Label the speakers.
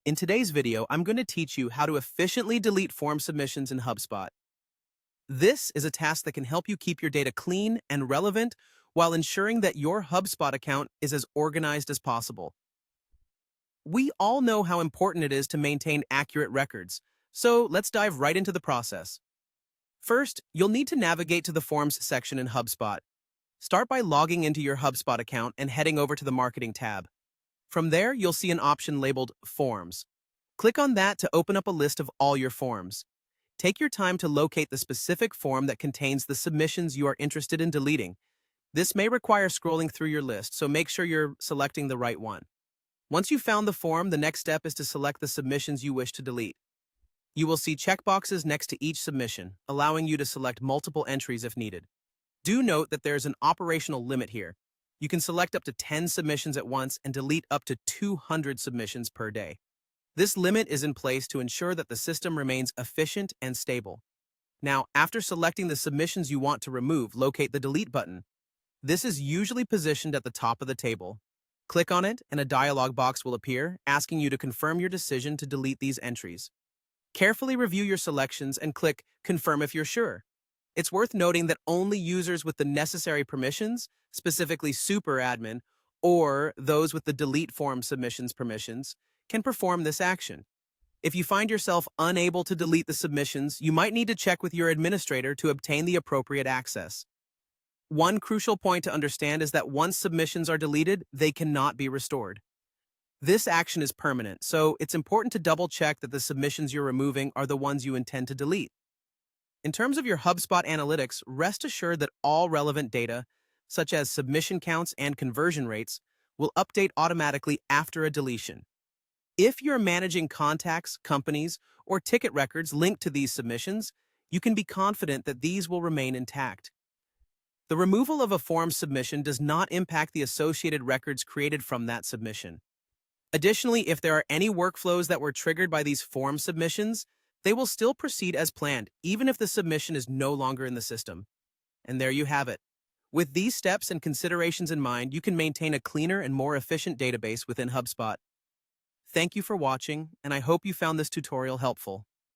Speaker 1: In today's video, I'm going to teach you how to efficiently delete form submissions in HubSpot. This is a task that can help you keep your data clean and relevant while ensuring that your HubSpot account is as organized as possible. We all know how important it is to maintain accurate records, so let's dive right into the process. First, you'll need to navigate to the Forms section in HubSpot. Start by logging into your HubSpot account and heading over to the Marketing tab. From there, you'll see an option labeled Forms. Click on that to open up a list of all your forms. Take your time to locate the specific form that contains the submissions you are interested in deleting. This may require scrolling through your list, so make sure you're selecting the right one. Once you've found the form, the next step is to select the submissions you wish to delete. You will see checkboxes next to each submission, allowing you to select multiple entries if needed. Do note that there's an operational limit here. You can select up to 10 submissions at once and delete up to 200 submissions per day. This limit is in place to ensure that the system remains efficient and stable. Now, after selecting the submissions you want to remove, locate the Delete button. This is usually positioned at the top of the table. Click on it, and a dialog box will appear, asking you to confirm your decision to delete these entries. Carefully review your selections and click Confirm if you're sure. It's worth noting that only users with the necessary permissions, specifically super admin, or those with the delete form submissions permissions, can perform this action. If you find yourself unable to delete the submissions, you might need to check with your administrator to obtain the appropriate access. One crucial point to understand is that once submissions are deleted, they cannot be restored. This action is permanent, so it's important to double-check that the submissions you're removing are the ones you intend to delete. In terms of your HubSpot analytics, rest assured that all relevant data, such as submission counts and conversion rates, will update automatically after a deletion. If you're managing contacts, companies, or ticket records linked to these submissions, you can be confident that these will remain intact. The removal of a form submission does not impact the associated records created from that submission. Additionally, if there are any workflows that were triggered by these form submissions, they will still proceed as planned, even if the submission is no longer in the system. And there you have it. With these steps and considerations in mind, you can maintain a cleaner and more efficient database within HubSpot. Thank you for watching, and I hope you found this tutorial helpful.